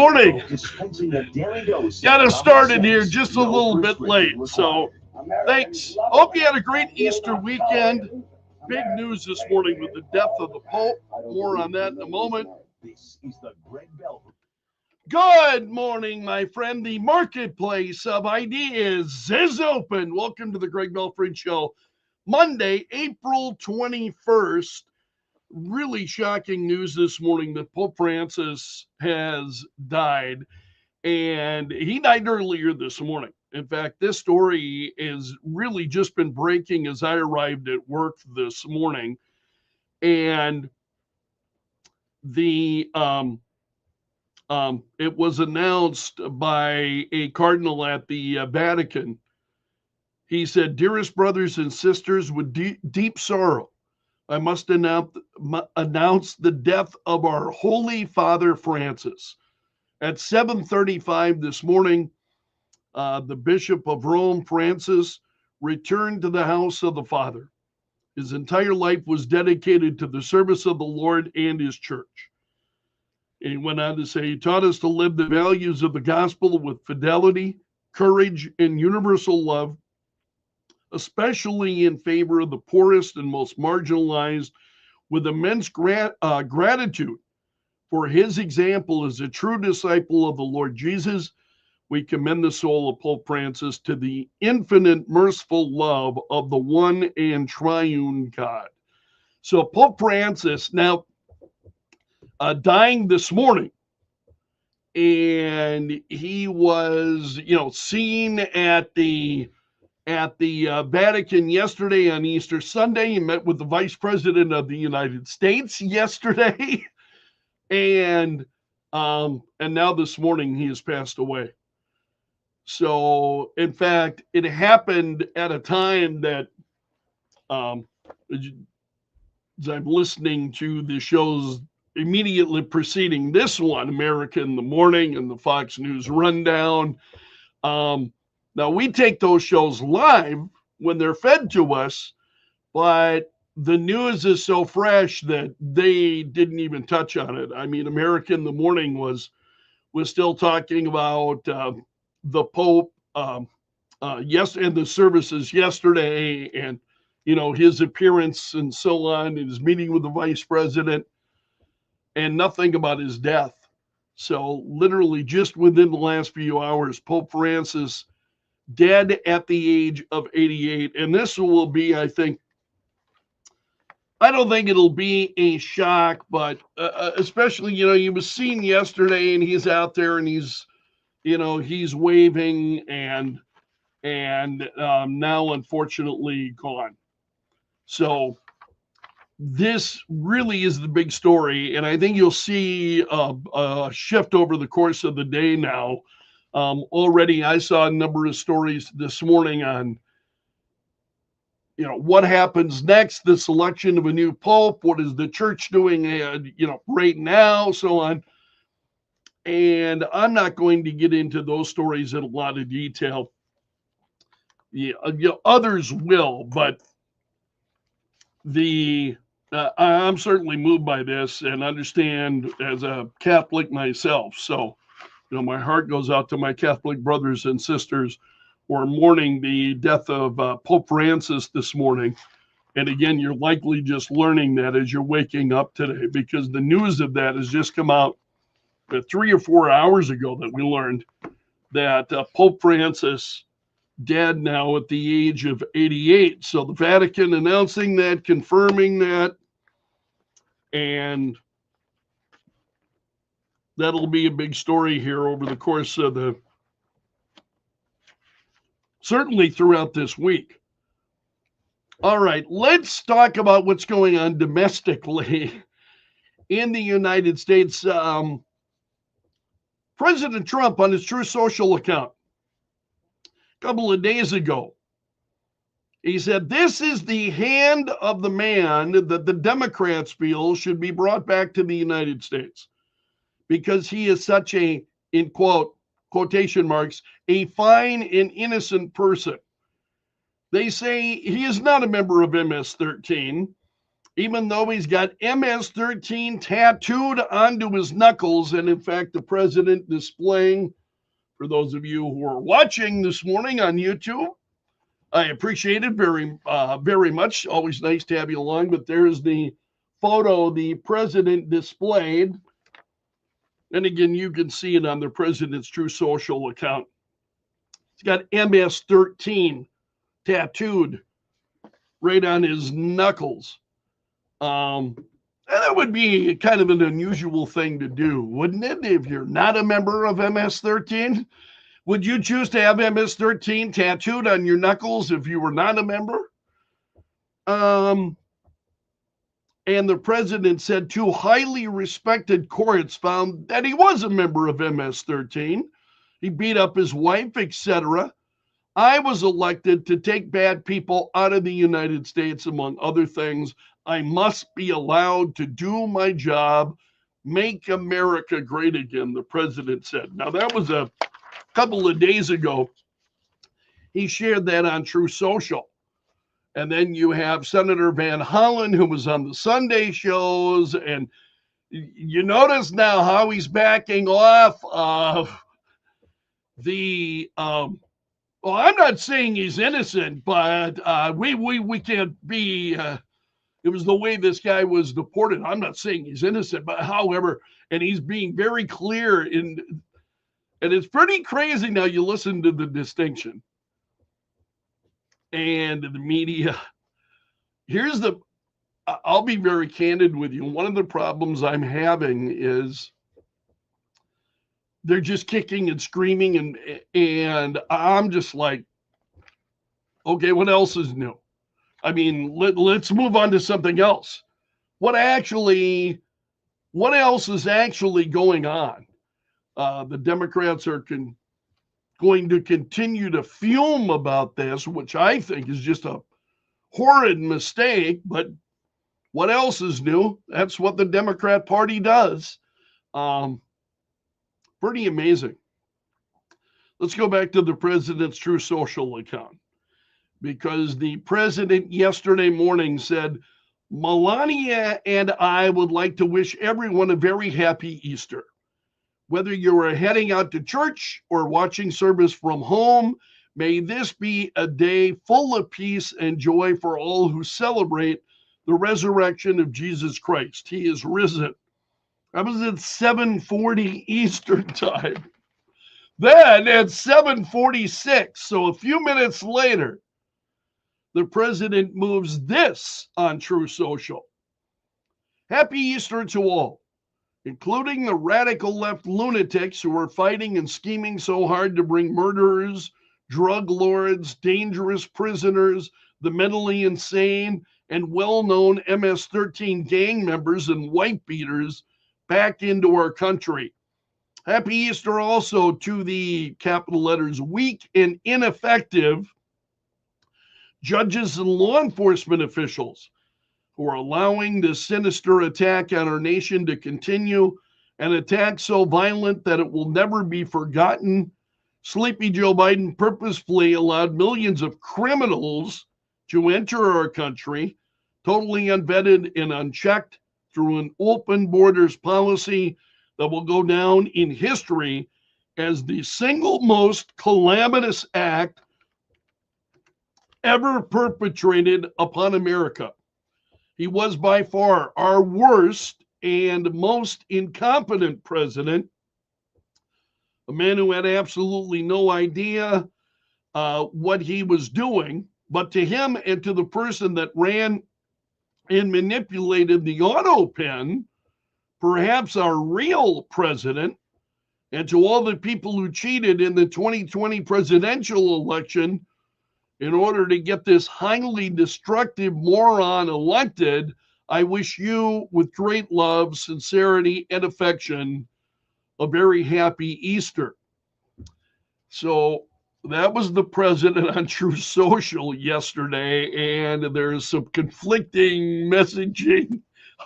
morning. Got us started here just a little bit late, so thanks. Hope you had a great Easter weekend. Big news this morning with the death of the Pope. More on that in a moment. Good morning, my friend. The marketplace of ideas is open. Welcome to the Greg Belfrage Show. Monday, April 21st. Really shocking news this morning that Pope Francis has died. And he died earlier this morning. In fact, this story has really just been breaking as I arrived at work this morning. And it was announced by a cardinal at the Vatican. He said, "Dearest brothers and sisters, with deep sorrow, I must announce the death of our Holy Father Francis. At 7:35 this morning, the Bishop of Rome, Francis, returned to the house of the Father. His entire life was dedicated to the service of the Lord and his church." And he went on to say, he taught us to live the values of the gospel with fidelity, courage, and universal love, especially in favor of the poorest and most marginalized, with immense gratitude for his example as a true disciple of the Lord Jesus. We commend the soul of Pope Francis to the infinite merciful love of the one and triune God. So Pope Francis now dying this morning, and he was, seen at the Vatican yesterday on Easter Sunday. He met with the Vice President of the United States yesterday, and now this morning he has passed away. So, in fact, it happened at a time that, as I'm listening to the shows immediately preceding this one, America in the Morning and the Fox News Rundown. Now, we take those shows live when they're fed to us, but the news is so fresh that they didn't even touch on it. I mean, America in the Morning was still talking about the Pope and the services yesterday, and his appearance and so on, and his meeting with the Vice President, and nothing about his death. So literally just within the last few hours, Pope Francis dead at the age of 88. And this will be, I don't think it'll be a shock, but especially, he was seen yesterday and he's out there and he's waving and now unfortunately gone. So this really is the big story, and I think you'll see a shift over the course of the day now. Already I saw a number of stories this morning on, what happens next, the selection of a new pope, what is the church doing, right now, so on. And I'm not going to get into those stories in a lot of detail. Others will, but I'm certainly moved by this and understand as a Catholic myself. So, my heart goes out to my Catholic brothers and sisters who are mourning the death of Pope Francis this morning. And again, you're likely just learning that as you're waking up today, because the news of that has just come out 3 or 4 hours ago that we learned that Pope Francis dead now at the age of 88. So the Vatican announcing that, confirming that, and that'll be a big story here over the course of certainly throughout this week. All right, let's talk about what's going on domestically in the United States. President Trump on his Truth Social account a couple of days ago, he said, "This is the hand of the man that the Democrats feel should be brought back to the United States because he is such a," in quotation marks, "a fine and innocent person. They say he is not a member of MS-13. even though he's got MS-13 tattooed onto his knuckles. And in fact, the president displaying, for those of you who are watching this morning on YouTube, I appreciate it very much. Always nice to have you along. But there's the photo the president displayed. And again, you can see it on the president's True Social account. He's got MS-13 tattooed right on his knuckles. And that would be kind of an unusual thing to do, wouldn't it? If you're not a member of MS-13, would you choose to have MS-13 tattooed on your knuckles if you were not a member? And the president said 2 highly respected courts found that he was a member of MS-13. He beat up his wife, etc. I was elected to take bad people out of the United States, among other things. I must be allowed to do my job, make America great again, the president said. Now, that was a couple of days ago. He shared that on True Social. And then you have Senator Van Hollen, who was on the Sunday shows. And you notice now how he's backing off of the well, I'm not saying he's innocent, but we can't be it was the way this guy was deported. I'm not saying he's innocent, but however, and he's being very clear and it's pretty crazy now. You listen to the distinction and the media. I'll be very candid with you. One of the problems I'm having is they're just kicking and screaming, and I'm just like, okay, what else is new? I mean, let's move on to something else. What else is actually going on? The Democrats are going to continue to fume about this, which I think is just a horrid mistake. But what else is new? That's what the Democrat Party does. Pretty amazing. Let's go back to the president's True Social account, because the president yesterday morning said, Melania and I would like to wish everyone a very happy Easter. Whether you are heading out to church or watching service from home, may this be a day full of peace and joy for all who celebrate the resurrection of Jesus Christ. He is risen. That was at 7:40 Eastern time. Then at 7:46, so a few minutes later, the president moves this on True Social. Happy Easter to all, including the radical left lunatics who are fighting and scheming so hard to bring murderers, drug lords, dangerous prisoners, the mentally insane, and well-known MS-13 gang members and wife beaters back into our country. Happy Easter also to the capital letters weak and ineffective judges and law enforcement officials who are allowing this sinister attack on our nation to continue, an attack so violent that it will never be forgotten. Sleepy Joe Biden purposefully allowed millions of criminals to enter our country, totally unvetted and unchecked, through an open borders policy that will go down in history as the single most calamitous act ever perpetrated upon America. He was by far our worst and most incompetent president, a man who had absolutely no idea what he was doing. But to him and to the person that ran and manipulated the auto pen, perhaps our real president, and to all the people who cheated in the 2020 presidential election in order to get this highly destructive moron elected, I wish you, with great love, sincerity, and affection, a very happy Easter. So that was the president on True Social yesterday, and there's some conflicting messaging,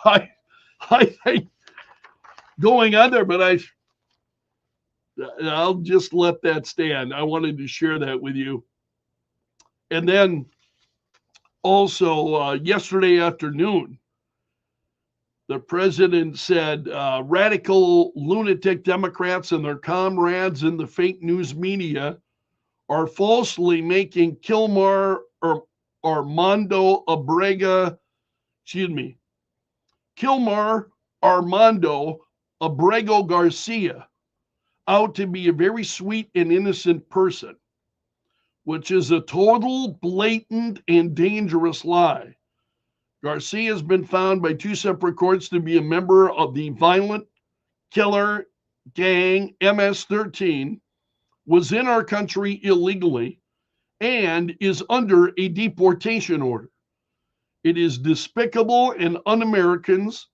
I think, going on there, but I'll just let that stand. I wanted to share that with you. And then also yesterday afternoon, The president said radical lunatic Democrats and their comrades in the fake news media are falsely making Kilmar or Armando Abrega, excuse me, Kilmar Armando Abrego Garcia out to be a very sweet and innocent person, which is a total, blatant, and dangerous lie. Garcia has been found by two separate courts to be a member of the violent killer gang MS-13, was in our country illegally, and is under a deportation order. It is despicable and un-Americans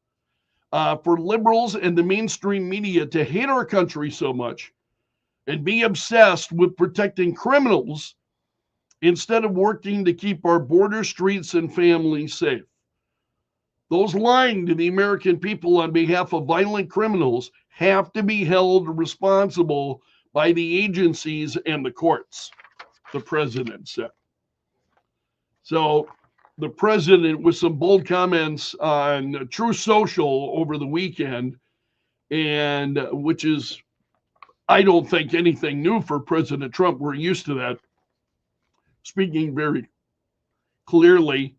for liberals and the mainstream media to hate our country so much and be obsessed with protecting criminals instead of working to keep our border, streets, and families safe. Those lying to the American people on behalf of violent criminals have to be held responsible by the agencies and the courts, the president said. So the president with some bold comments on True Social over the weekend, and which is, I don't think, anything new for President Trump. We're used to that. Speaking very clearly,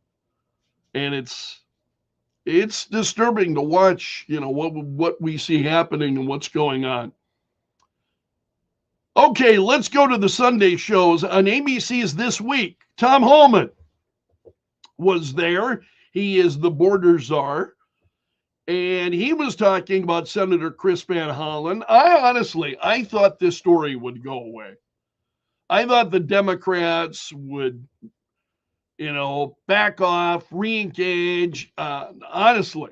and it's disturbing to watch, what we see happening and what's going on. Okay, let's go to the Sunday shows on ABC's This Week. Tom Homan was there. He is the border czar. And he was talking about Senator Chris Van Hollen. I thought this story would go away. I thought the Democrats would, back off, re-engage. Honestly,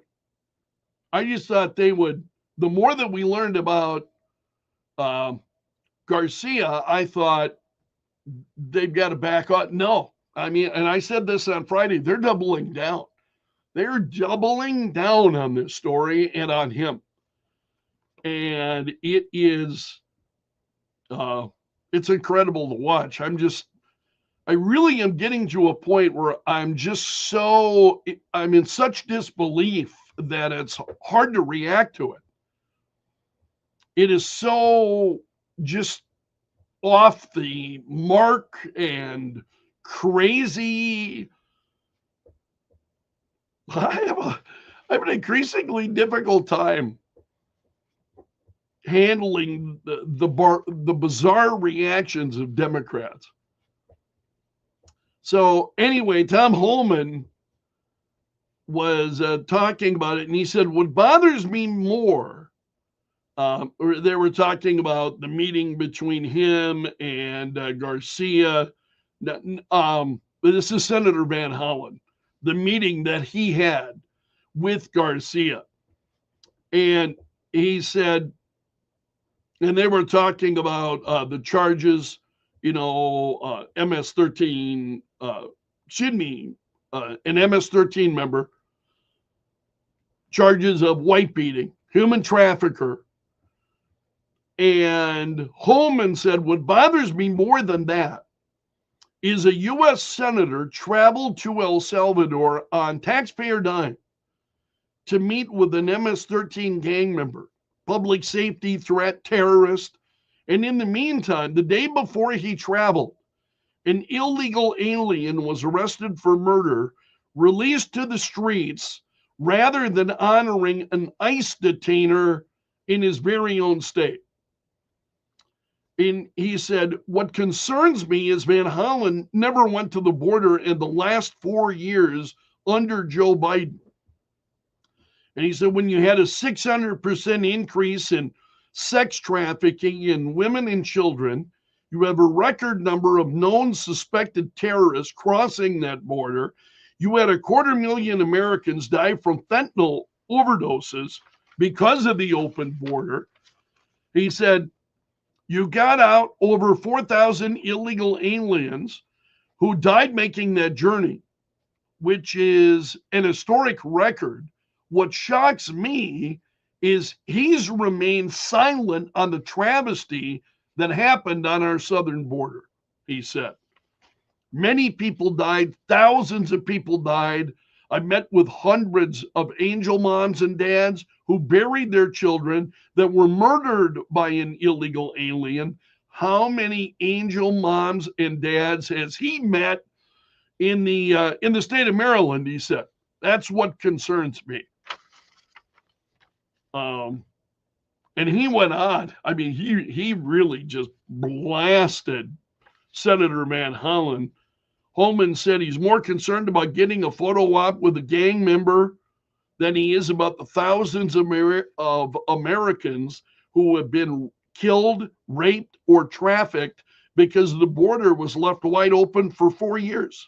I just thought they would. The more that we learned about Garcia, I thought they've got to back off. No, and I said this on Friday, they're doubling down. They're doubling down on this story and on him. And it is, it's incredible to watch. I really am getting to a point where I'm in such disbelief that it's hard to react to it. It is so just off the mark and crazy. I have an increasingly difficult time handling the bizarre reactions of Democrats. So anyway, Tom Homan was talking about it, and he said, what bothers me more, or they were talking about the meeting between him and Garcia. This is Senator Van Hollen, the meeting that he had with Garcia. And he said, and they were talking about the charges, MS-13, an MS-13 member, charges of white beating, human trafficker. And Holman said, what bothers me more than that is a U.S. senator traveled to El Salvador on taxpayer dime to meet with an MS-13 gang member, public safety threat, terrorist. And in the meantime, the day before he traveled, an illegal alien was arrested for murder, released to the streets, rather than honoring an ICE detainer in his very own state. And he said, what concerns me is Van Hollen never went to the border in the last 4 years under Joe Biden. And he said, when you had a 600% increase in sex trafficking in women and children, you have a record number of known suspected terrorists crossing that border. You had 250,000 Americans die from fentanyl overdoses because of the open border. He said, you got out over 4,000 illegal aliens who died making that journey, which is an historic record. What shocks me is he's remained silent on the travesty that happened on our southern border, he said. Many people died, thousands of people died. I met with hundreds of angel moms and dads who buried their children that were murdered by an illegal alien. How many angel moms and dads has he met in the state of Maryland? He said, that's what concerns me. And he went on. I mean, he really just blasted Senator Van Hollen. Holman said he's more concerned about getting a photo op with a gang member than he is about the thousands of Americans who have been killed, raped, or trafficked because the border was left wide open for 4 years.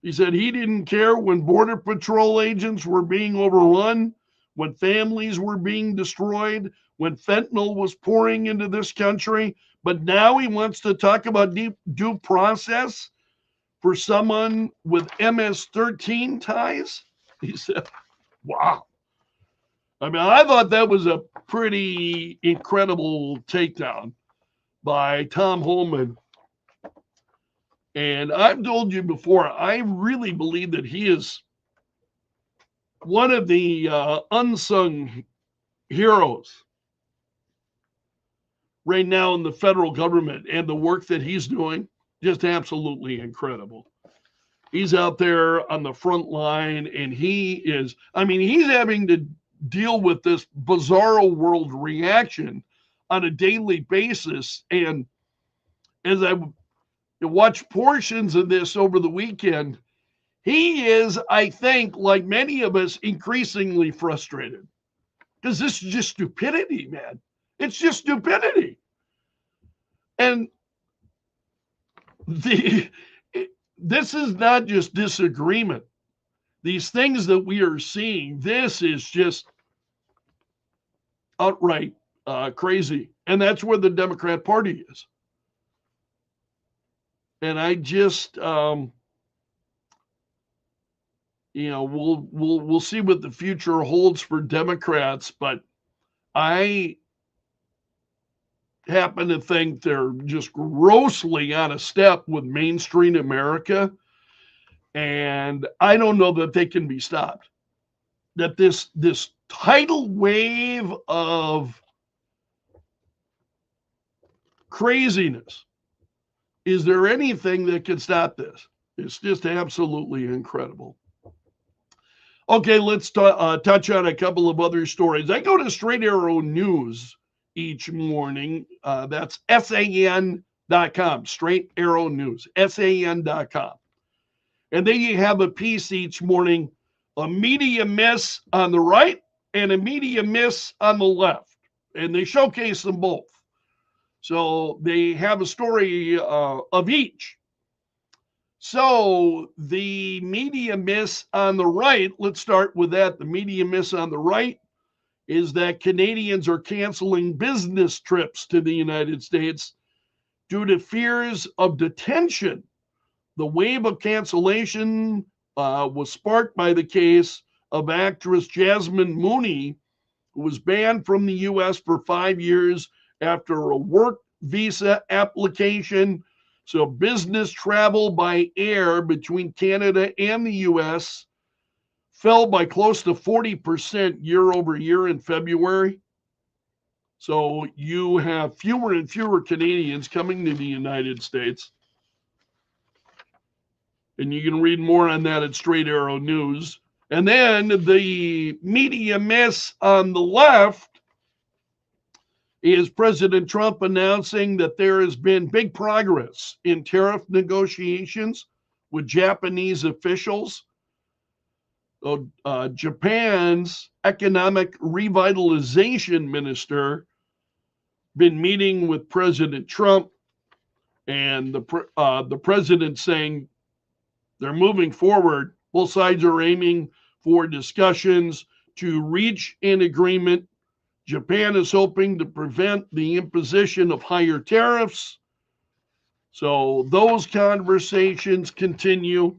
He said he didn't care when Border Patrol agents were being overrun, when families were being destroyed, when fentanyl was pouring into this country. But now he wants to talk about due process for someone with MS-13 ties. He said, wow. I mean, I thought that was a pretty incredible takedown by Tom Holman. And I've told you before, I really believe that he is one of the unsung heroes right now in the federal government, and the work that he's doing, just absolutely incredible. He's out there on the front line, and he's having to deal with this bizarro world reaction on a daily basis. And as I watched portions of this over the weekend, he is, I think, like many of us, increasingly frustrated. Because this is just stupidity, man. It's just stupidity. And this is not just disagreement. These things that we are seeing, this is just outright crazy. And that's where the Democrat Party is. And I just, we'll see what the future holds for Democrats, but I happen to think they're just grossly out of step with mainstream America. And I don't know that they can be stopped. That this tidal wave of craziness, is there anything that can stop this? It's just absolutely incredible. Okay, let's touch on a couple of other stories. I go to Straight Arrow News each morning. That's SAN.com, Straight Arrow News, SAN.com. And then you have a piece each morning, a media miss on the right and a media miss on the left. And they showcase them both. So they have a story of each. So the media miss on the right, let's start with that. The media miss on the right is that Canadians are canceling business trips to the United States due to fears of detention. The wave of cancellation was sparked by the case of actress Jasmine Mooney, who was banned from the U.S. for 5 years after a work visa application. So business travel by air between Canada and the U.S. fell by close to 40% year over year in February. So you have fewer and fewer Canadians coming to the United States. And you can read more on that at Straight Arrow News. And then the media miss on the left is President Trump announcing that there has been big progress in tariff negotiations with Japanese officials. Japan's economic revitalization minister been meeting with President Trump, and the president saying they're moving forward. Both sides are aiming for discussions to reach an agreement. Japan is hoping to prevent the imposition of higher tariffs. So those conversations continue.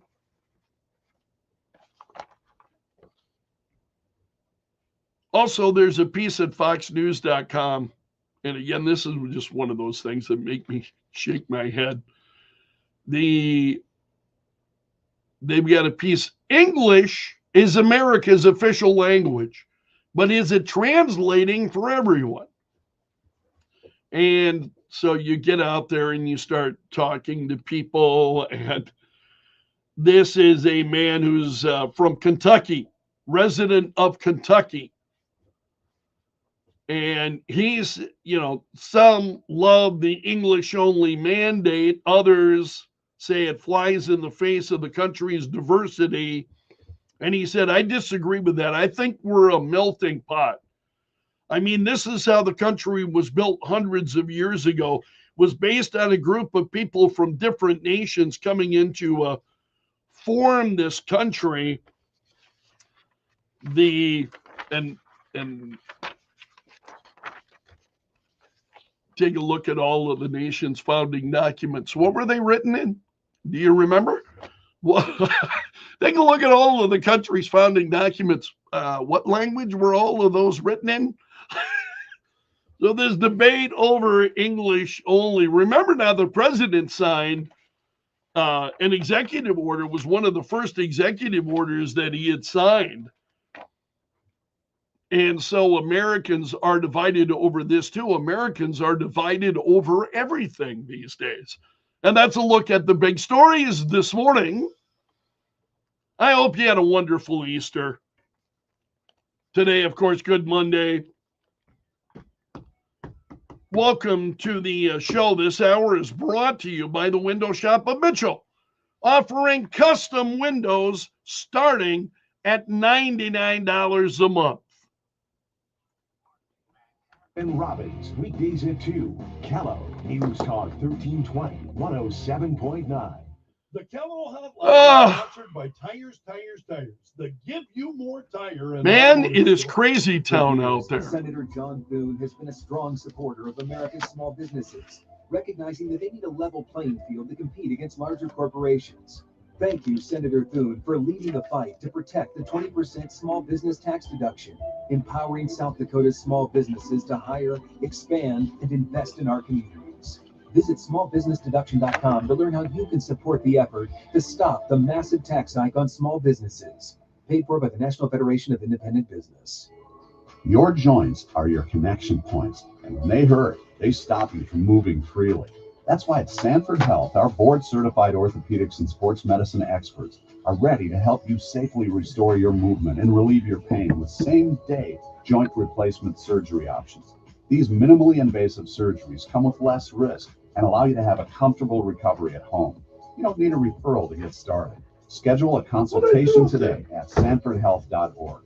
Also, there's a piece at foxnews.com. And again, this is just one of those things that make me shake my head. The They've got a piece. English is America's official language, but is it translating for everyone? And so you get out there and you start talking to people. And this is a man who's from Kentucky, resident of Kentucky. And he's, some love the English only mandate. Others say it flies in the face of the country's diversity. And he said, I disagree with that. I think we're a melting pot. I mean, this is how the country was built hundreds of years ago, was based on a group of people from different nations coming in to form this country. And take a look at all of the nation's founding documents. What were they written in? Do you remember? Well, take a look at all of the country's founding documents. What language were all of those written in? So there's debate over English only. Remember now, the president signed an executive order, was one of the first executive orders that he had signed. And so Americans are divided over this too. Americans are divided over everything these days. And that's a look at the big stories this morning. I hope you had a wonderful Easter. Today, of course, Good Monday. Welcome to the show. This hour is brought to you by the Window Shop of Mitchell, offering custom windows starting at $99 a month. And Robbins, weekdays at 2. Kello, News Talk 1320, 107.9. The Kello Hotline is sponsored by Tires. The Give You More Tire. Man, it is crazy town out there. Senator John Thune has been a strong supporter of America's small businesses, recognizing that they need a level playing field to compete against larger corporations. Thank you, Senator Thune, for leading the fight to protect the 20% small business tax deduction, empowering South Dakota's small businesses to hire, expand, and invest in our communities. Visit smallbusinessdeduction.com to learn how you can support the effort to stop the massive tax hike on small businesses. Paid for by the National Federation of Independent Business. Your joints are your connection points, and when they hurt, they stop you from moving freely. That's why at Sanford Health, our board-certified orthopedics and sports medicine experts are ready to help you safely restore your movement and relieve your pain with same-day joint replacement surgery options. These minimally invasive surgeries come with less risk and allow you to have a comfortable recovery at home. You don't need a referral to get started. Schedule a consultation today at sanfordhealth.org.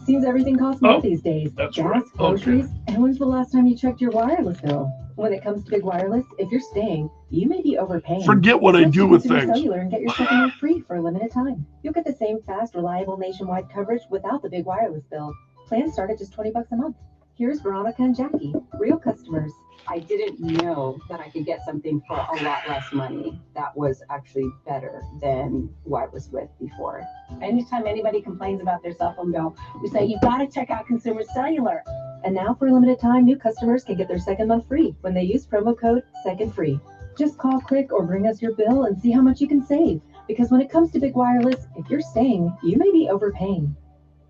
Seems everything costs more these days. That's Gas, right. groceries, and when's the last time you checked your wireless bill? When it comes to big wireless, if you're staying, you may be overpaying. Forget what I do with things. Cellular and get your second month free for a limited time. You'll get the same fast, reliable nationwide coverage without the big wireless bill. Plans start at just $20 a month. Here's Veronica and Jackie, real customers. I didn't know that I could get something for a lot less money that was actually better than what I was with before. Anytime anybody complains about their cell phone bill, we say, you got to check out Consumer Cellular. And now for a limited time, new customers can get their second month free when they use promo code SECONDFREE. Just call, click, or bring us your bill and see how much you can save. Because when it comes to big wireless, if you're staying, you may be overpaying.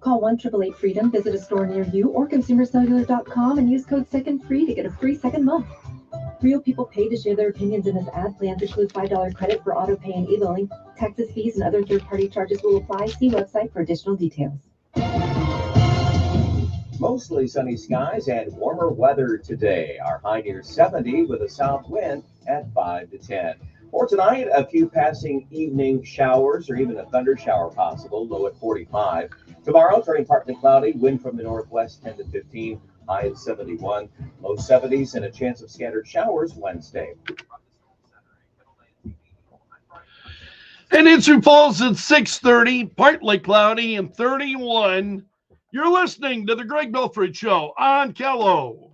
Call 1-888-FREEDOM, visit a store near you, or consumercellular.com and use code SECONDFREE to get a free second month. Real people pay to share their opinions in this ad. Plans include $5 credit for auto pay and e-billing. Taxes, fees, and other third-party charges will apply. See website for additional details. Mostly sunny skies and warmer weather today. Our high near 70 with a south wind at 5 to 10. For tonight, a few passing evening showers or even a thunder shower possible, low at 45. Tomorrow, turning partly cloudy, wind from the northwest 10 to 15, high at 71, low 70s, and a chance of scattered showers Wednesday. And in Sioux Falls at 6:30, partly cloudy and 31. You're listening to the Greg Belfrage Show on Kello.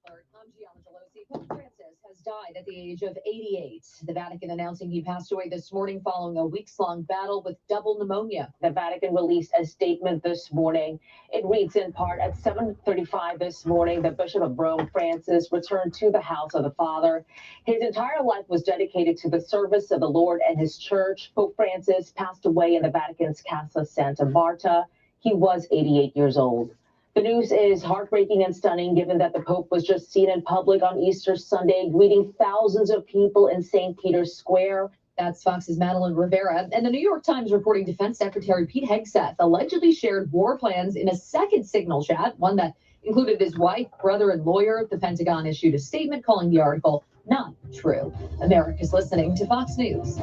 I'm Gianna Delosi. Pope Francis has died at the age of 88. The Vatican announcing he passed away this morning following a weeks-long battle with double pneumonia. The Vatican released a statement this morning. It reads in part, at 7:35 this morning, the Bishop of Rome, Francis, returned to the house of the Father. His entire life was dedicated to the service of the Lord and his church. Pope Francis passed away in the Vatican's Casa Santa Marta. He was 88 years old. The news is heartbreaking and stunning, given that the Pope was just seen in public on Easter Sunday, greeting thousands of people in St. Peter's Square. That's Fox's Madeline Rivera. And the New York Times reporting Defense Secretary Pete Hegseth allegedly shared war plans in a second signal chat, one that included his wife, brother, and lawyer. The Pentagon issued a statement calling the article not true. America's listening to Fox News.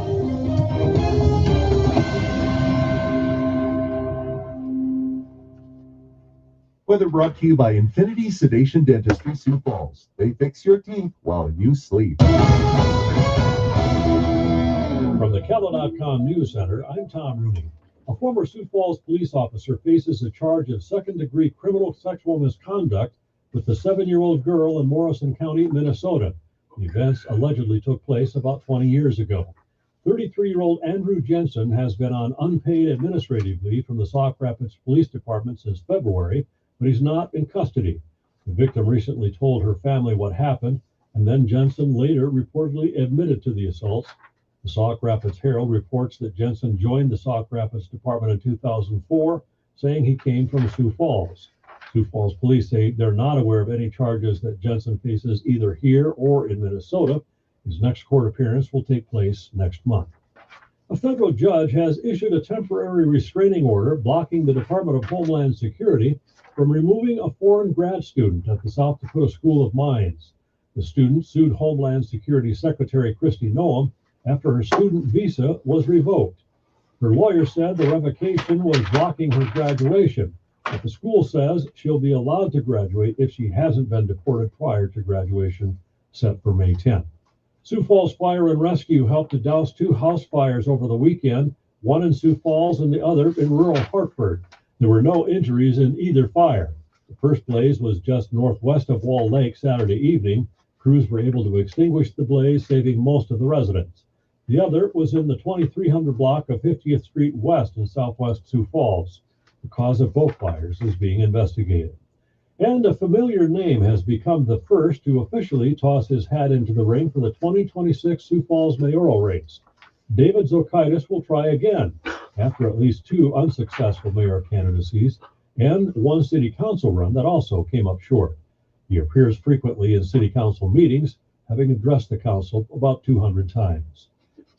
Weather brought to you by Infinity Sedation Dentistry, Sioux Falls. They fix your teeth while you sleep. From the Kello.com News Center, I'm Tom Rooney. A former Sioux Falls police officer faces a charge of second-degree criminal sexual misconduct with the 7-year-old girl in Morrison County, Minnesota. The events allegedly took place about 20 years ago. 33-year-old Andrew Jensen has been on unpaid administrative leave from the Sauk Rapids Police Department since February, but he's not in custody. The victim recently told her family what happened, and then Jensen later reportedly admitted to the assaults. The Sauk Rapids Herald reports that Jensen joined the Sauk Rapids Department in 2004, saying he came from Sioux Falls. Sioux Falls police say they're not aware of any charges that Jensen faces either here or in Minnesota. His next court appearance will take place next month. A federal judge has issued a temporary restraining order blocking the Department of Homeland Security from removing a foreign grad student at the South Dakota School of Mines. The student sued Homeland Security Secretary Kristi Noem after her student visa was revoked. Her lawyer said the revocation was blocking her graduation, but the school says she'll be allowed to graduate if she hasn't been deported prior to graduation set for May 10th. Sioux Falls Fire and Rescue helped to douse 2 house fires over the weekend, one in Sioux Falls and the other in rural Hartford. There were no injuries in either fire. The first blaze was just northwest of Wall Lake Saturday evening. Crews were able to extinguish the blaze, saving most of the residents. The other was in the 2300 block of 50th Street West in southwest Sioux Falls. The cause of both fires is being investigated. And a familiar name has become the first to officially toss his hat into the ring for the 2026 Sioux Falls mayoral race. David Zokaitis will try again after at least 2 unsuccessful mayor candidacies and 1 city council run that also came up short. He appears frequently in city council meetings, having addressed the council about 200 times.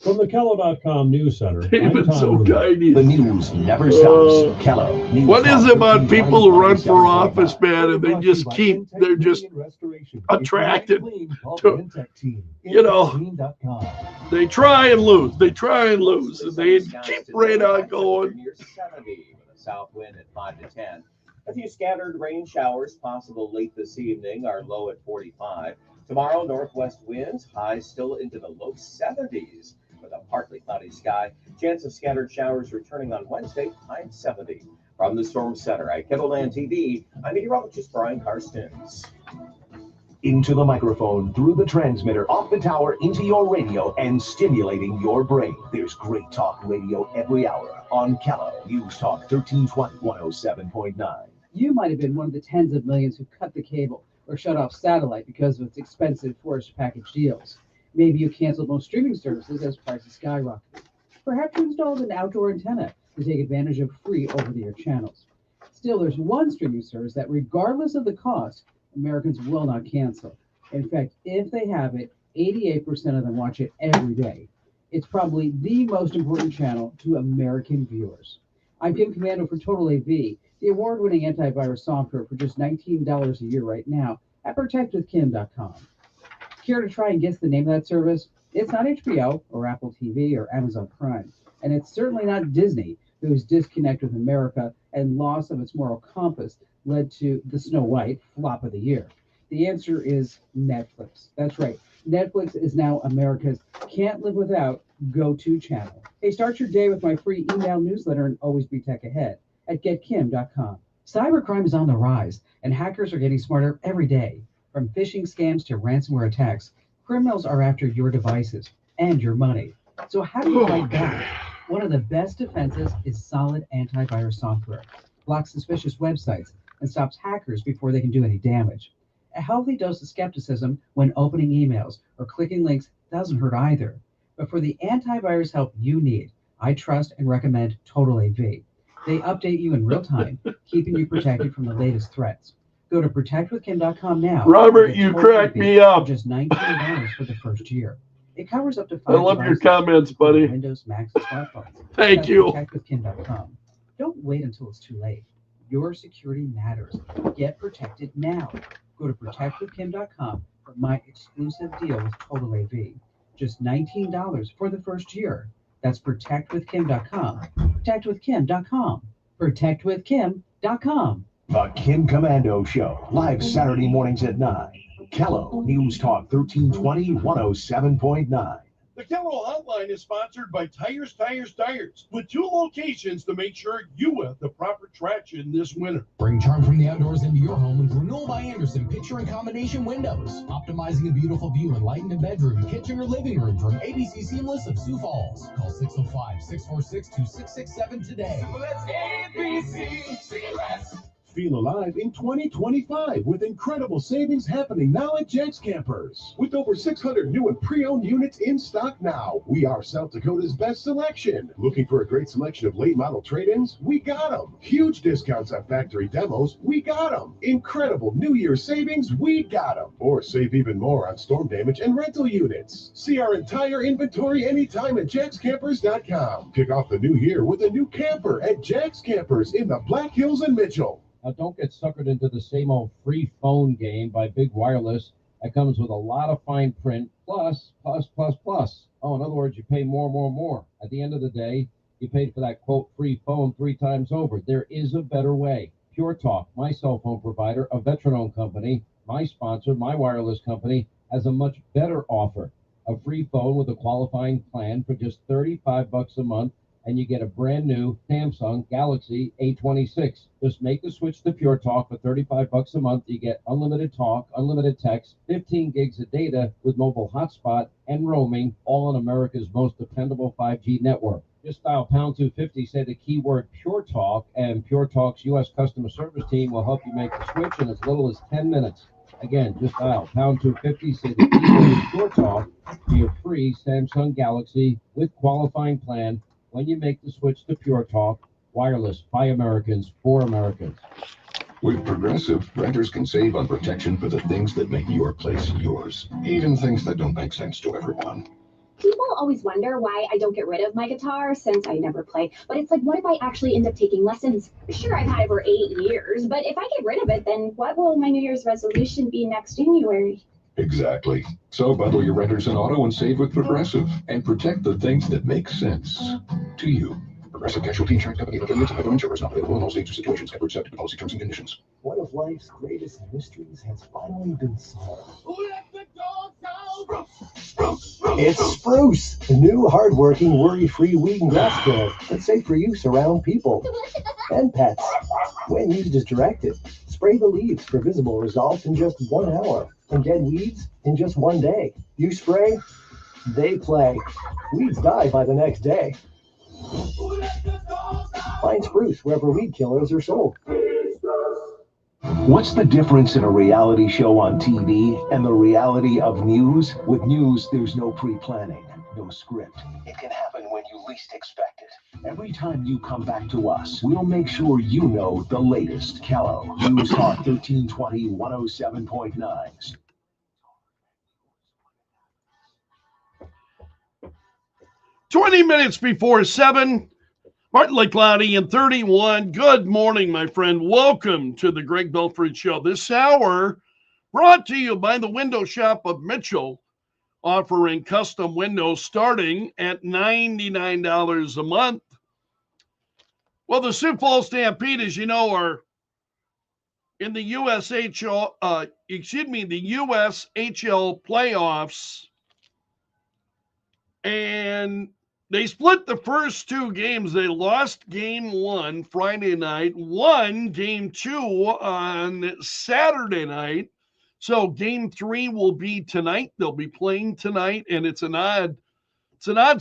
From the Kello.com News Center, David Zokaitis. The news never stops. Kello. News What is it about 13, people who run for 107.9. office, man, and they're just attracted to, they try and lose. And they keep right on going. Near 70 with a south wind at 5 to 10. A few scattered rain showers possible late this evening, our low at 45. Tomorrow, northwest winds, highs still into the low 70s with a partly cloudy sky. Chance of scattered showers returning on Wednesday, high at 70. From the Storm Center at Kettleland TV, I'm meteorologist Brian Karstens. Into the microphone, through the transmitter, off the tower, into your radio, and stimulating your brain. There's great talk radio every hour on Kello. News Talk 1320, 107.9. You might have been one of the tens of millions who cut the cable or shut off satellite because of its expensive forced package deals. Maybe you canceled most streaming services as prices skyrocketed. Perhaps you installed an outdoor antenna to take advantage of free over-the-air channels. Still, there's one streaming service that, regardless of the cost, Americans will not cancel. In fact, if they have it, 88% of them watch it every day. It's probably the most important channel to American viewers. I'm Kim Commando for Total AV, the award-winning antivirus software for just $19 a year right now at protectwithkim.com. Care to try and guess the name of that service? It's not HBO or Apple TV or Amazon Prime, and it's certainly not Disney, whose disconnect with America and loss of its moral compass led to the Snow White flop of the year. The answer is Netflix. That's right. Netflix is now America's can't live without go-to channel. Hey, start your day with my free email newsletter and always be tech ahead at getkim.com. Cybercrime is on the rise, and hackers are getting smarter every day. From phishing scams to ransomware attacks, Criminals are after your devices and your money. So how do you fight back? One of the best defenses is solid antivirus software. Blocks suspicious websites and stops hackers before they can do any damage. A healthy dose of skepticism when opening emails or clicking links doesn't hurt either. But for the antivirus help you need, I trust and recommend Total AV. They update you in real time, keeping you protected from the latest threats. Go to protectwithkim.com now. Robert, you crack me up. For just $19 for the first year. It covers up to 5 I love your devices, comments, buddy. Windows, Macs, and smartphones. Thank That's you. protectwithkim.com. Don't wait until it's too late. Your security matters. Get protected now. Go to protectwithkim.com for my exclusive deal with Total AV. Just $19 for the first year. That's protectwithkim.com. Protectwithkim.com. Protectwithkim.com. The Kim Commando Show, live Saturday mornings at 9. Kello News Talk 1320 107.9. The Kello Hotline is sponsored by Tires, with 2 locations to make sure you have the proper traction this winter. Bring charm from the outdoors into your home with Renewal by Andersen picture and combination windows. Optimizing a beautiful view and light in a bedroom, kitchen, or living room from ABC Seamless of Sioux Falls. Call 605-646-2667 today. Let's ABC Seamless. Feel alive in 2025 with incredible savings happening now at Jack's Campers. With over 600 new and pre-owned units in stock now, we are South Dakota's best selection. Looking for a great selection of late model trade-ins? We got them. Huge discounts on factory demos? We got them. Incredible New Year savings? We got them. Or save even more on storm damage and rental units. See our entire inventory anytime at jackscampers.com. Kick off the new year with a new camper at Jack's Campers in the Black Hills and Mitchell. Now, don't get suckered into the same old free phone game by Big Wireless. That comes with a lot of fine print, plus. Oh, in other words, you pay more. At the end of the day, you paid for that, quote, free phone 3 times over. There is a better way. Pure Talk, my cell phone provider, a veteran-owned company, my sponsor, my wireless company, has a much better offer. A free phone with a qualifying plan for just $35 a month, and you get a brand new Samsung Galaxy A26. Just make the switch to Pure Talk for $35 a month. You get unlimited talk, unlimited text, 15 gigs of data with mobile hotspot and roaming, all on America's most dependable 5G network. Just dial pound 250, say the keyword Pure Talk, and Pure Talk's U.S. customer service team will help you make the switch in as little as 10 minutes. Again, just dial pound 250, say the keyword Pure Talk for your free Samsung Galaxy with qualifying plan when you make the switch to Pure Talk. Wireless by Americans for Americans. With Progressive, renters can save on protection for the things that make your place yours, even things that don't make sense to everyone. People always wonder why I don't get rid of my guitar since I never play. But it's like, what if I actually end up taking lessons? Sure, I've had it for 8 years, but if I get rid of it, then what will my New Year's resolution be next January? Exactly. So bundle your renters and auto and save with Progressive and protect the things that make sense to you. Progressive Casualty Insurance Company, affiliates and other insurers not available in all states or situations. Coverage subject to policy terms and conditions. One of life's greatest mysteries has finally been solved. Let the dogs out! It's Spruce, the new hard-working, worry-free weed and grass killer that's safe for use around people and pets. When used as directed, spray the leaves for visible results in just 1 hour, and dead weeds in just 1 day. You spray, they play. Weeds die by the next day. Find Spruce wherever weed killers are sold. What's the difference in a reality show on TV and the reality of news? With news, there's no pre-planning, no script. It can happen when you least expect it. Every time you come back to us, we'll make sure you know the latest. Kello News Talk 1320 107.9. 20 minutes before 7, Martin Leclaudy and 31. Good morning, my friend. Welcome to the Greg Belfrage Show. This hour brought to you by the Window Shop of Mitchell, offering custom windows starting at $99 a month. Well, the Sioux Falls Stampede, as you know, are in the USHL playoffs, and they split the first 2 games. They lost game 1 Friday night, won game 2 on Saturday night. So game 3 will be tonight. They'll be playing tonight, and it's an odd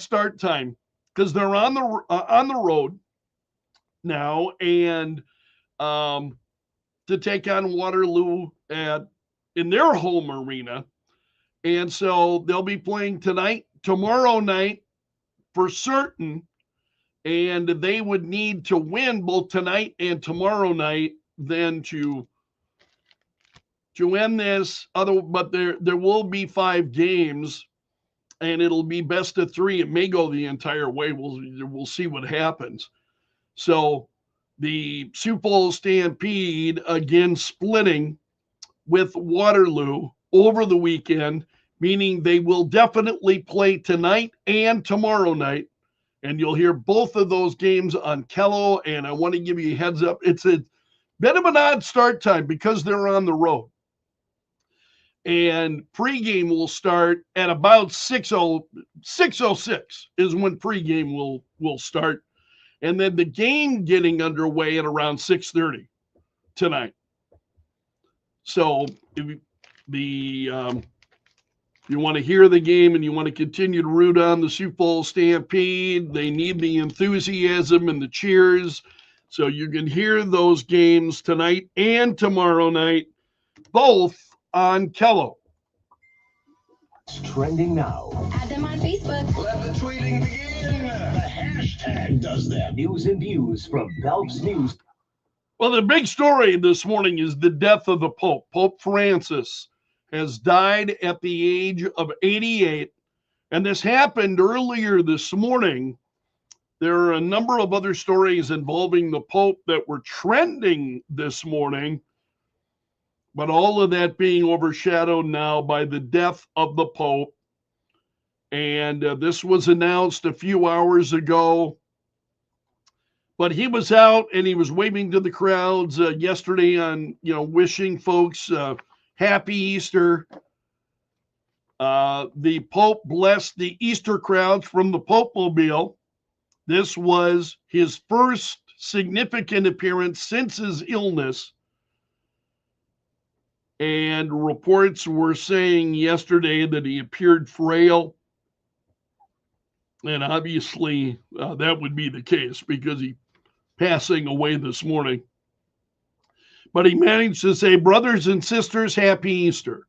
start time because they're on the road now, and to take on Waterloo in their home arena. And so they'll be playing tonight, tomorrow night for certain, and they would need to win both tonight and tomorrow night then to end this. But there will be 5 games, and it'll be best of 3. It may go the entire way. We'll see what happens. So the Sioux Falls Stampede again splitting with Waterloo over the weekend, meaning they will definitely play tonight and tomorrow night. And you'll hear both of those games on Kello. And I want to give you a heads up. It's a bit of an odd start time because they're on the road. And pregame will start at about 6:06 is when pregame will start. And then the game getting underway at around 6:30 tonight. So if you want to hear the game and you want to continue to root on the Sioux Falls Stampede, they need the enthusiasm and the cheers. So you can hear those games tonight and tomorrow night, both on Kello. It's trending now. Add them on Facebook. Let the tweeting begin. The hashtag does that. News and views from Belf's News. Well, the big story this morning is the death of the Pope. Pope Francis has died at the age of 88, and this happened earlier this morning. There are a number of other stories involving the Pope that were trending this morning, but all of that being overshadowed now by the death of the Pope. And this was announced a few hours ago. But he was out and he was waving to the crowds yesterday on, wishing folks happy Easter. The Pope blessed the Easter crowds from the Pope Mobile. This was his first significant appearance since his illness. And reports were saying yesterday that he appeared frail. And obviously that would be the case because he passing away this morning. But he managed to say, brothers and sisters, happy Easter.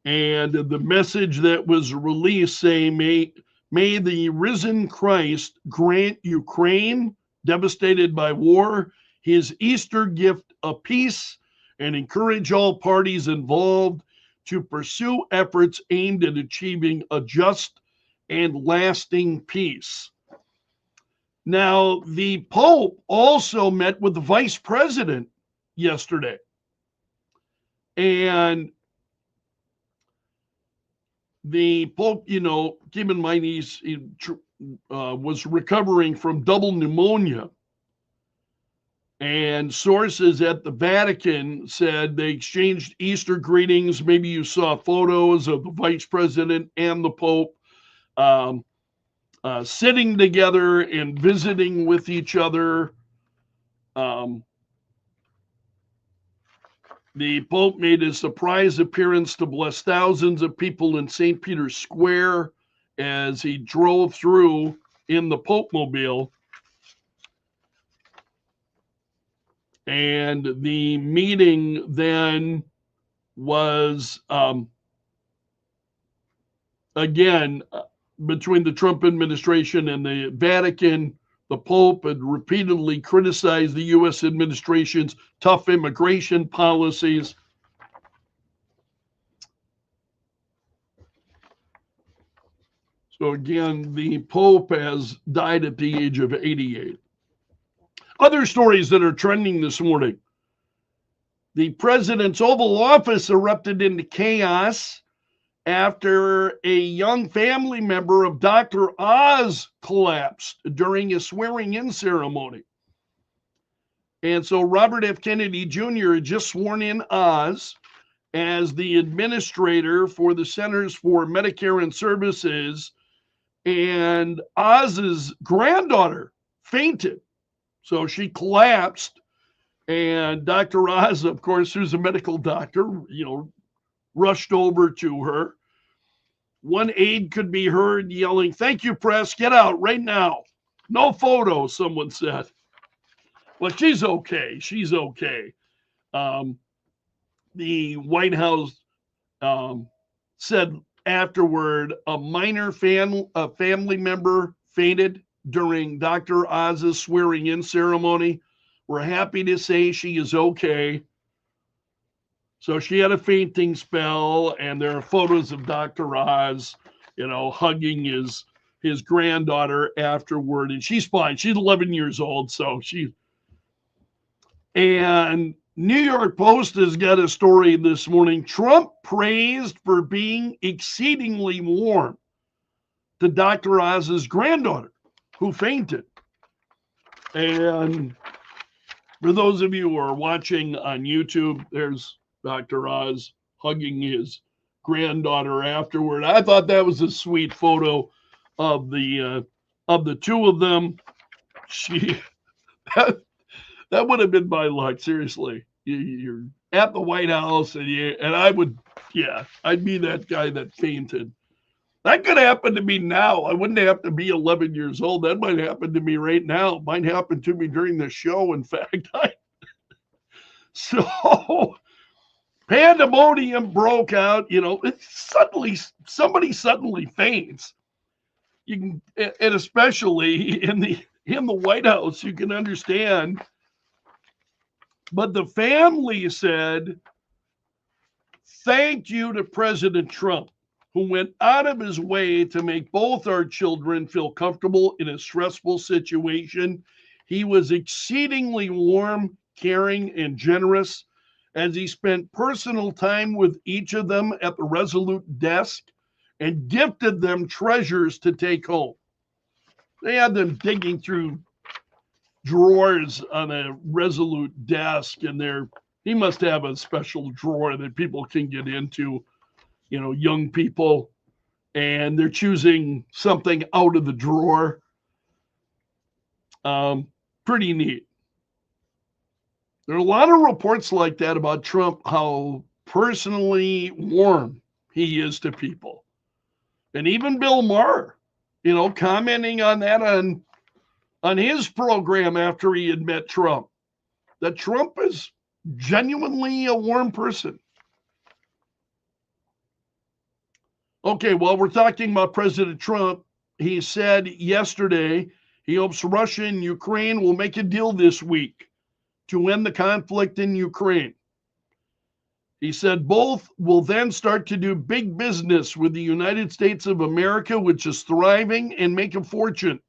And the message that was released saying, may the risen Christ grant Ukraine, devastated by war, his Easter gift of peace, and encourage all parties involved to pursue efforts aimed at achieving a just and lasting peace. Now, the Pope also met with the Vice President yesterday. And the Pope, keep in mind he was recovering from double pneumonia. And sources at the Vatican said they exchanged Easter greetings. Maybe you saw photos of the Vice President and the Pope sitting together and visiting with each other. The Pope made a surprise appearance to bless thousands of people in St. Peter's Square as he drove through in the Pope Mobile. And the meeting then was, again, between the Trump administration and the Vatican. The Pope had repeatedly criticized the U.S. administration's tough immigration policies. So again, the Pope has died at the age of 88. Other stories that are trending this morning. The president's Oval Office erupted into chaos after a young family member of Dr. Oz collapsed during a swearing-in ceremony. And so Robert F. Kennedy Jr. had just sworn in Oz as the administrator for the Centers for Medicare and Services, and Oz's granddaughter fainted. So she collapsed, And Dr. Oz, of course, who's a medical doctor, rushed over to her. One aide could be heard yelling, "Thank you, press, get out right now. No photo," someone said. Well, she's okay. She's okay. The White House said afterward a minor family member fainted during Dr. Oz's swearing in ceremony. We're happy to say she is okay. So she had a fainting spell, and there are photos of Dr. Oz, hugging his granddaughter afterward, and she's fine. She's 11 years old, so and New York Post has got a story this morning. Trump praised for being exceedingly warm to Dr. Oz's granddaughter, who fainted. And for those of you who are watching on YouTube, there's Dr. Oz hugging his granddaughter afterward. I thought that was a sweet photo of the two of them. That would have been my luck. Seriously, you're at the White House, and I'd be that guy that fainted. That could happen to me now. I wouldn't have to be 11 years old. That might happen to me right now. It might happen to me during the show. In fact, so pandemonium broke out. Somebody suddenly faints. You can, and especially in the White House, you can understand. But the family said, "Thank you to President Trump, who went out of his way to make both our children feel comfortable in a stressful situation. He was exceedingly warm, caring, and generous as he spent personal time with each of them at the Resolute desk and gifted them treasures to take home." They had them digging through drawers on a Resolute desk, and he must have a special drawer that people can get into, young people, and they're choosing something out of the drawer. Pretty neat. There are a lot of reports like that about Trump, how personally warm he is to people. And even Bill Maher, commenting on that on his program after he had met Trump, that Trump is genuinely a warm person. Okay, well, we're talking about President Trump. He said yesterday he hopes Russia and Ukraine will make a deal this week to end the conflict in Ukraine. He said both will then start to do big business with the United States of America, which is thriving, and make a fortune.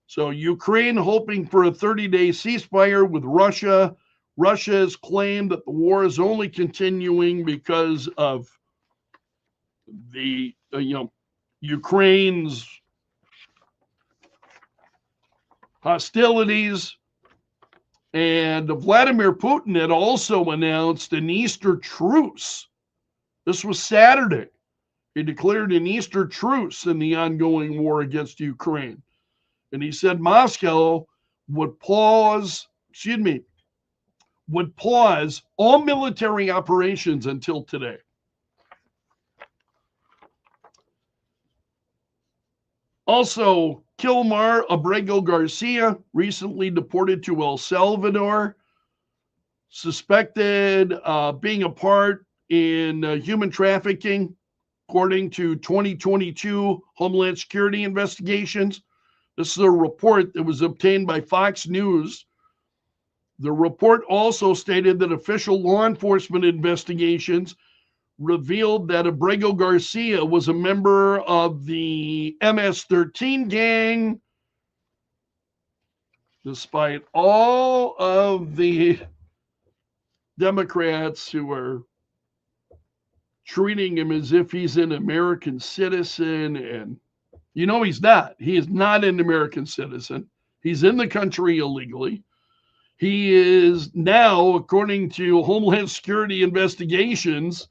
So Ukraine hoping for a 30-day ceasefire with Russia. Russia has claimed that the war is only continuing because of the Ukraine's hostilities. And Vladimir Putin had also announced an Easter truce. This was Saturday. He declared an Easter truce in the ongoing war against Ukraine. And he said Moscow would pause all military operations until today. Also, Kilmar Abrego Garcia, recently deported to El Salvador, suspected being a part in human trafficking, according to 2022 Homeland Security investigations. This is a report that was obtained by Fox News. The report also stated that official law enforcement investigations revealed that Abrego Garcia was a member of the MS-13 gang, despite all of the Democrats who are treating him as if he's an American citizen. And he's not. He is not an American citizen. He's in the country illegally. He is now, according to Homeland Security investigations,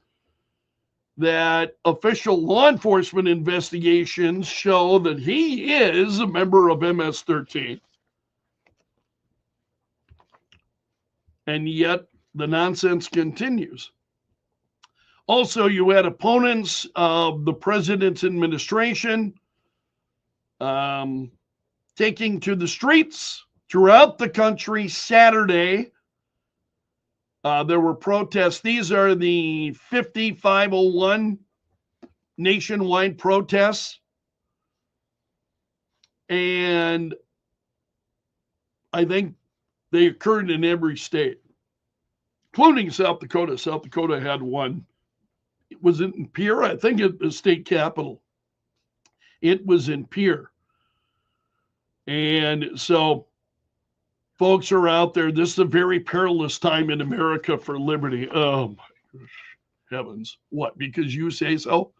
that official law enforcement investigations show that he is a member of MS-13. And yet the nonsense continues. Also, you had opponents of the president's administration taking to the streets throughout the country Saturday. There were protests. These are the 5501 nationwide protests. And I think they occurred in every state, including South Dakota. South Dakota had one. It was in Pierre. I think it was state capital. It was in Pierre. And so folks are out there. This is a very perilous time in America for liberty. Oh my heavens. What? Because you say so?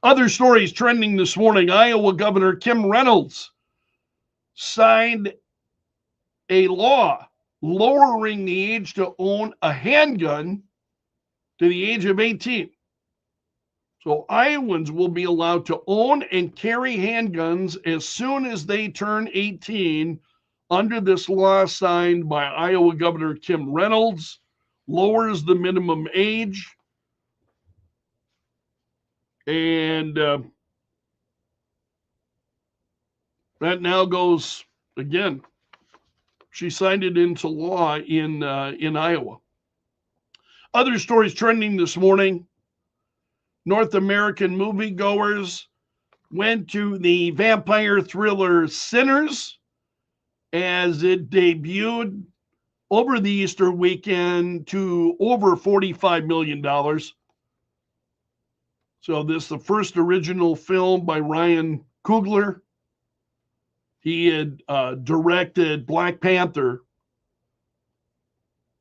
Other stories trending this morning. Iowa Governor Kim Reynolds signed a law lowering the age to own a handgun to the age of 18. So Iowans will be allowed to own and carry handguns as soon as they turn 18 under this law signed by Iowa Governor Kim Reynolds, lowers the minimum age. And that now goes, again, she signed it into law in Iowa. Other stories trending this morning. North American moviegoers went to the vampire thriller Sinners as it debuted over the Easter weekend to over $45 million. So this is the first original film by Ryan Coogler. He had directed Black Panther.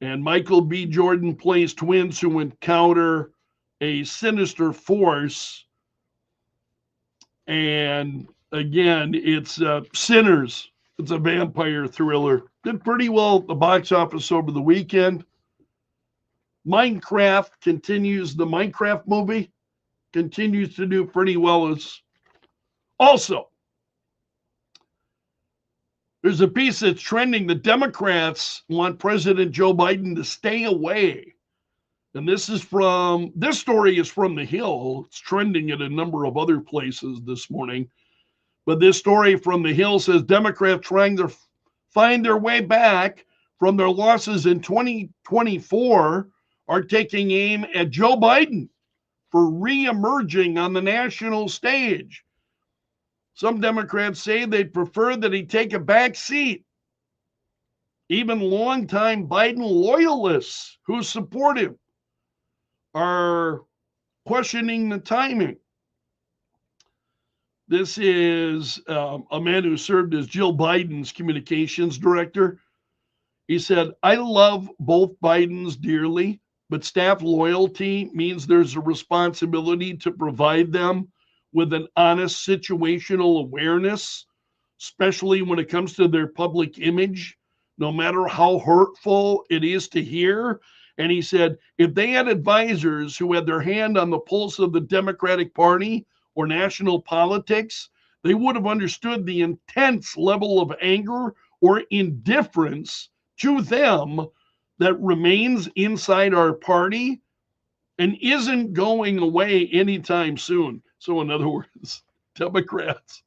And Michael B. Jordan plays twins who encounter a sinister force. And again, it's Sinners. It's a vampire thriller. Did pretty well at the box office over the weekend. Minecraft continues. The Minecraft movie continues to do pretty well. As also, there's a piece that's trending. The Democrats want President Joe Biden to stay away. And this story is from The Hill. It's trending at a number of other places this morning. But this story from The Hill says Democrats trying to find their way back from their losses in 2024 are taking aim at Joe Biden for re-emerging on the national stage. Some Democrats say they'd prefer that he take a back seat. Even longtime Biden loyalists who support him are questioning the timing. This is a man who served as Jill Biden's communications director. He said, I love both Bidens dearly, but staff loyalty means there's a responsibility to provide them with an honest situational awareness, especially when it comes to their public image, no matter how hurtful it is to hear. And he said, if they had advisors who had their hand on the pulse of the Democratic Party or national politics, they would have understood the intense level of anger or indifference to them that remains inside our party and isn't going away anytime soon. So in other words, Democrats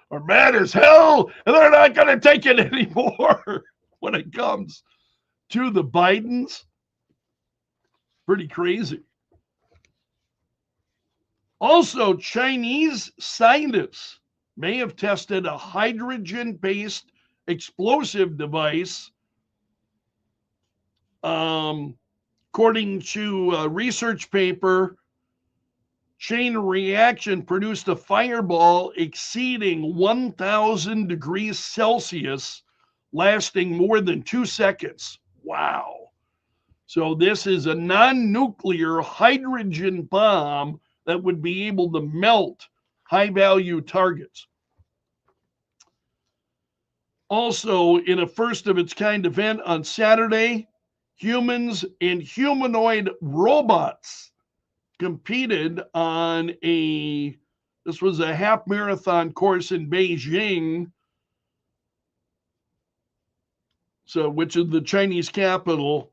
are mad as hell, and they're not going to take it anymore when it comes to the Bidens. Pretty crazy. Also, Chinese scientists may have tested a hydrogen-based explosive device. According to a research paper, chain reaction produced a fireball exceeding 1,000 degrees Celsius, lasting more than 2 seconds. Wow. So this is a non-nuclear hydrogen bomb that would be able to melt high-value targets. Also, in a first-of-its-kind event on Saturday, humans and humanoid robots competed on this was a half marathon course in Beijing. So, which is the Chinese capital.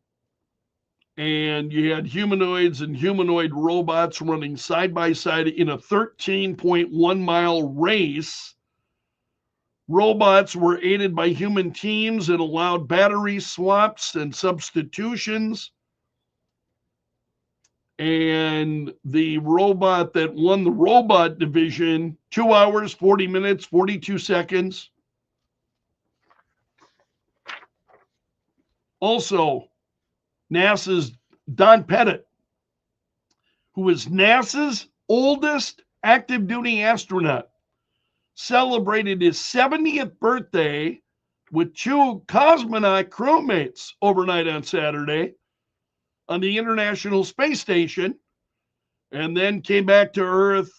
And you had humanoids and humanoid robots running side by side in a 13.1 mile race. Robots were aided by human teams and allowed battery swaps and substitutions. And the robot that won the robot division, 2 hours, 40 minutes, 42 seconds. Also, NASA's Don Pettit, who is NASA's oldest active duty astronaut, celebrated his 70th birthday with 2 cosmonaut crewmates overnight on Saturday on the International Space Station, and then came back to Earth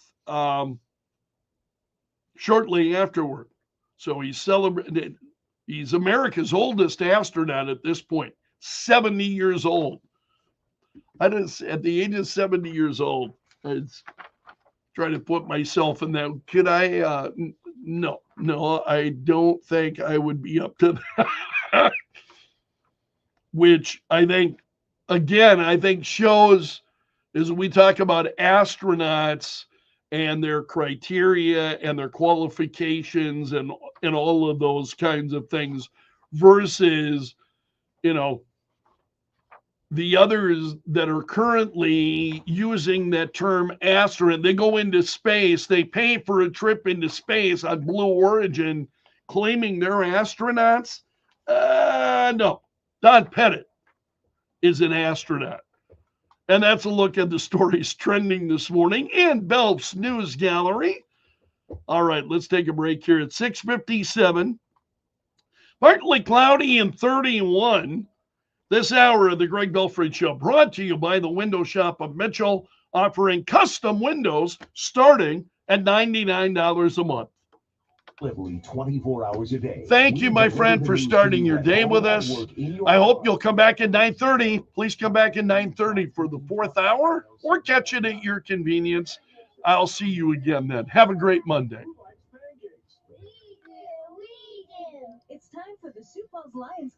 shortly afterward. So he celebrated. He's America's oldest astronaut at this point, 70 years old. At the age of 70 years old, I try to put myself in that. Could I? No, I don't think I would be up to that. Which I think, again, shows as we talk about astronauts and their criteria and their qualifications and all of those kinds of things versus, the others that are currently using that term astronaut. They go into space, they pay for a trip into space on Blue Origin, claiming they're astronauts. No, Don Pettit is an astronaut. And that's a look at the stories trending this morning in Belf's News Gallery. All right, let's take a break here at 6:57. Partly cloudy and 31. This hour of the Greg Belfrage Show brought to you by the Window Shop of Mitchell, offering custom windows starting at $99 a month. Literally 24 hours a day. Thank you, my friend, for starting your day with us. I hope you'll come back at 9:30. Please come back at 9:30 for the 4th hour, or catch it at your convenience. I'll see you again then. Have a great Monday. It's time for the Sioux Falls Lions